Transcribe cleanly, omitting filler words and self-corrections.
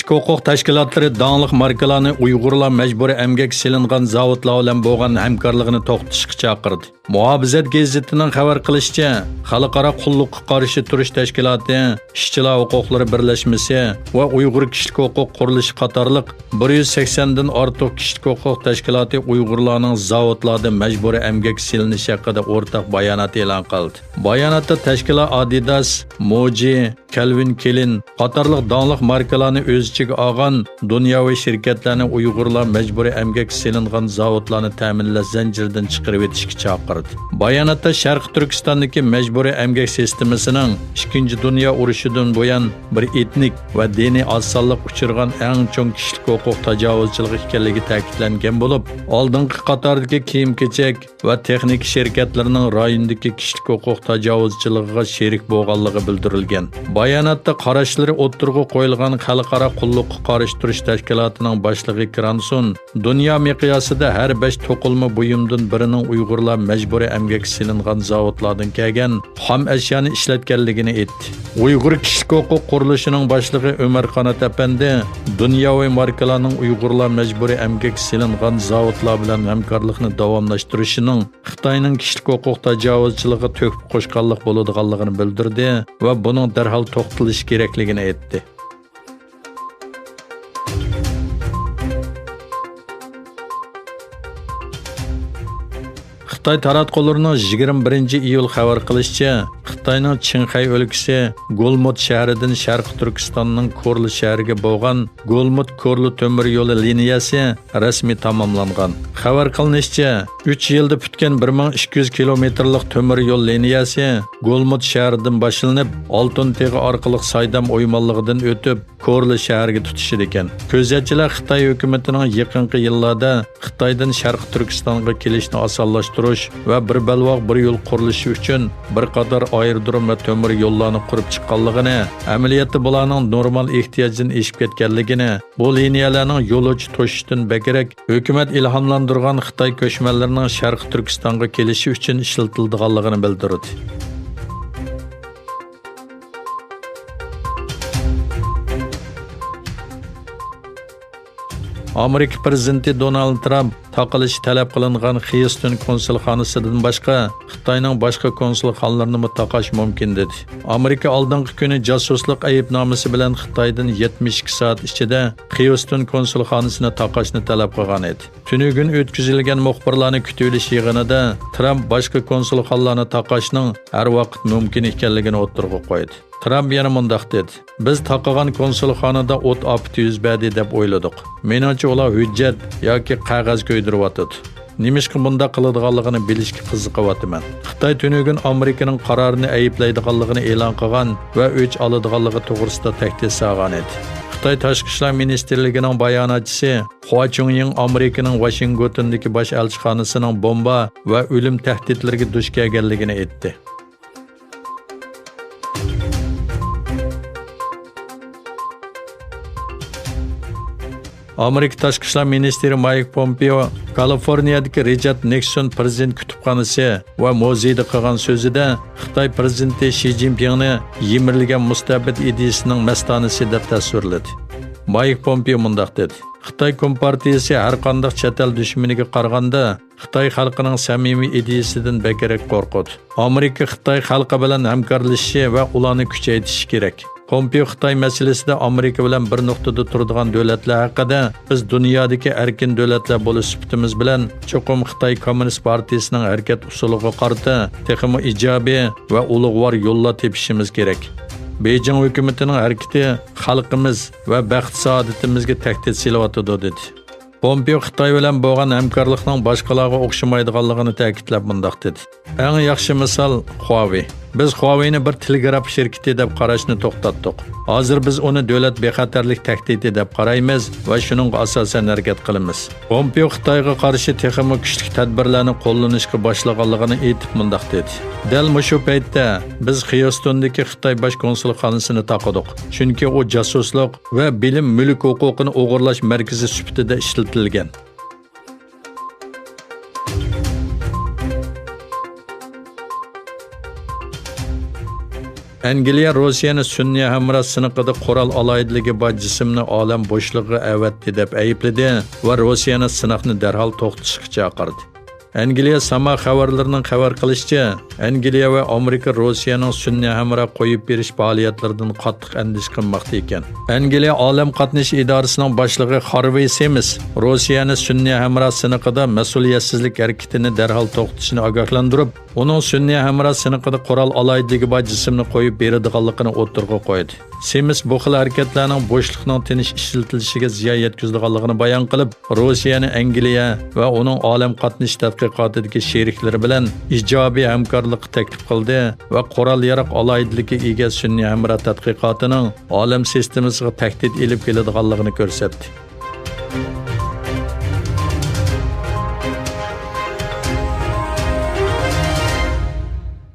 Kişilik huquq tashkilotlari dаңlıq markalarni Uyg'urlar majburiy emgak silingan zavodlar bilan bo'lgan hamkorligini to'xtatishga chaqirdi. Muhofizat gazetining xabar qilishicha, Xalqaro qulluqqa qarshi turish tashkiloti, ishchilar huquqlari birlashmasi va Uyg'ur kishilik huquq qurilishi qatorliq 180 dan ortiq kishilik huquq tashkiloti Uyg'urlarning zavodlarda majburiy emgak silinishi haqida o'rtaq bayonot e'lon qildi. Bayonotda tashkilot Adidas, Moji, Calvin Klein qatorliq dаңlıq markalarni o'z ichiga olgan dunyoviy shirkatlarni Uyg'urlar majburiy emgak silingan zavodlarni ta'minlash zanjiridan chiqarib etishga chaqirdi. Bayonotda Sharq Turkistondagi majburiy emgak sistemasining 2 dunyo urushidan buyon bir etnik va diniy osonlik uchirgan eng chong kishilik huquq tajovuzchiligi ekanligi ta'kidlangan bo'lib, oldingi qatordagi kiyim-kechak va texnika shirkatlarining rayondagi kishilik huquq tajovuzchiligiga sherik bo'lganligi bildirilgan. Bayonotda qarashlari o'ttirg'i qo'yilgan Xalqaro qulluqqa qarshi turish tashkilotining boshlig'i Kransun dunyo miqyosida har 5 to'qilma buyumdan birining Uyg'urlar majburiy emgak silingan zavodlardan kelgan xom ashyoni ishlatganligini aytdi. Uyg'ur kishilik huquq qurilishining boshlig'i Umar Qanat apandi dunyoviy markalarning Uyg'urlar majburiy emgak silingan zavodlar bilan hamkorlikni davomlashtirishining Xitoyning kishilik huquq tajovuzchiligiga to'kib qo'shganlik bo'ladiganligini bildirdi va buning darhol to'xtatilishi kerakligini aytdi. Xitoy taratqullarining 21-iyul xabar qilishicha, Xitoyning Qinxay o'lkasi Golmut shahridan Sharq Turkistonning Korli shahriga bo'lgan Golmut Korli temir yo'li liniyasi rasmiy tamomlangan. Xabar qilinishicha, 3 yilda bitgan 1200 kilometrlik temir yo'l liniyasi Golmut shahridan boshlanib, Oltin-Teg'i orqali Saydam o'ymonligidan o'tib Korli shahriga tutishdi ekan. Ko'zatchilar Xitoy hukumatining yaqinqi yillarda Xitoydan Sharq Turkistonga kelishni osonlashtirish va bir balvoq bir yo'l qurilishi uchun bir qator aerodrom va temir yo'llarni qurib chiqqanligini, amaliyotda bularning normal ehtiyojdan eshib ketganligini, bu liniyalarning yo'lovchi to'shishdan bakarak hukumat ilhomlantirgan Xitoy ko'chmanlarining Sharq Turkistonga kelishi uchun ishlatilganligini bildirdi. Amerika prezidenti Donald Trump taqilishi talab qilingan Houston konsulxonasidan boshqa Xitoyning boshqa konsulxonalarini taqash mumkin dedi. Amerika oldingi kuni josuslik aybnomasi bilan Xitoydan 72 soat ichida Houston konsulxonasini taqashni talab qilgan edi. Tunugun o'tkazilgan muxbirlarni kutilish yig'inida Trump boshqa konsulxonlarni taqashning har vaqt mumkin ekanligini o'ttirg'i qo'ydi. Trump yana mundaq dedi: "Biz taqagan konsulxonada o't ofati yuz berdi deb o'yladik. Menimcha ular hujjat yoki qog'oz ko'ydiryapti. Nimishqa bunda qiladiganligini bilishga qiziqyapman." Xitoy tunugun Amerikaning qarorini ayblaydiganligini e'lon qilgan va o'ch oladiganligi to'g'risida tahdid solgan edi. Xitoy Tashqi ishlar ministrligining bayonotchisi Hua Chunying Amerikaning Washingtondagi bosh elchixonasining bomba va o'lim tahdidlariga duch kelganligini aytdi. Amerika Tashqi ishlar ministri Mike Pompeo Kaliforniyadagi Richard Nixon prezident kutubxonasi va muzeyda qilgan so'zida Xitoy prezidenti Xi Jinpingni yemirilgan mustabid ideyasining mastonasi deb tasvirladi. Mike Pompeo mundaq dedi: "Xitoy Kompartiyasi har qanday chet el dushmaniga qaraganda Xitoy xalqining samimiy ideyasidan bekerak qo'rqadi. Amerika Xitoy xalqi bilan hamkorlashishi va ularni kuchaytirishi kerak." Pompeo Xitoy masalasida Amerika bilan bir nuqtada turadigan davlatlar haqida biz dunyodagi erkin davlatlar bo'lish sifatimiz bilan cho'qim Xitoy Kommunist partiyasining harakat usuliga qarata texmo ijobiy va ulug'vor yo'llar tepishimiz kerak. Beijing hukumatining harakati xalqimiz va baxt saodatimizga tahdid solayotdi dedi. Pompeo Xitoy bilan bo'lgan hamkorlikning boshqalarga o'xshamaydiganligini ta'kidlab mundaq dedi: "Eng yaxshi misol Huawei. Biz Huawei'ni bir telegraf shirkati deb qarashni to'xtatdik. Hozir biz uni davlat bexatarlik tahdidi deb qaraymiz va shuningga asosan harakat qilamiz." Pompeo Xitoyga qarshi texmo kuchli tadbirlarni qo'llanishga boshlaganligini aytib mundaq dedi: "Dal shu paytda biz Houstondagi Xitoy bosh konsulxonasini taqadik. Chunki u josuslik va bilim mulk huquqini o'g'irlash markazi sifatida ishlatilgan." Angliya Rossiyani Sunniy hamroh siniqida qurol aloyidligi bor jismni olam bo'shlig'iga avatdi deb aybladi va Rossiyani siniqni darhol to'xtatishga chaqirdi. Angliya sama xabarlarining xabar qilishicha, Angliya va Amerika Rossiyaning Sunniy hamroh qo'yib berish faoliyatlaridan qattiq andish qilmoqda ekan. Angliya olam qatnash idorasining boshlig'i Harvey Semis Rossiyani Sunniy hamroh siniqida mas'uliyatsizlik harakatini darhol to'xtatishni ogohlantirib, uning Sunniy hamroh siniqida qurol aloyidligi bor jismni qo'yib beradiganligini o'tirg'a qo'ydi. Semis bu xil harakatlarning bo'shliqning tinish ishlatilishiga ziyon yetkazadiganligini bayon qilib, Rossiyani Angliya va uning olam qatnash tadqiqotidagi sheriklari bilan ijobiy hamkorlik taklif qildi va qurol-yarog' aloyidligi ega Sunniy hamroh tadqiqotining olam sistemasiga tahdid elib keladiganligini ko'rsatdi.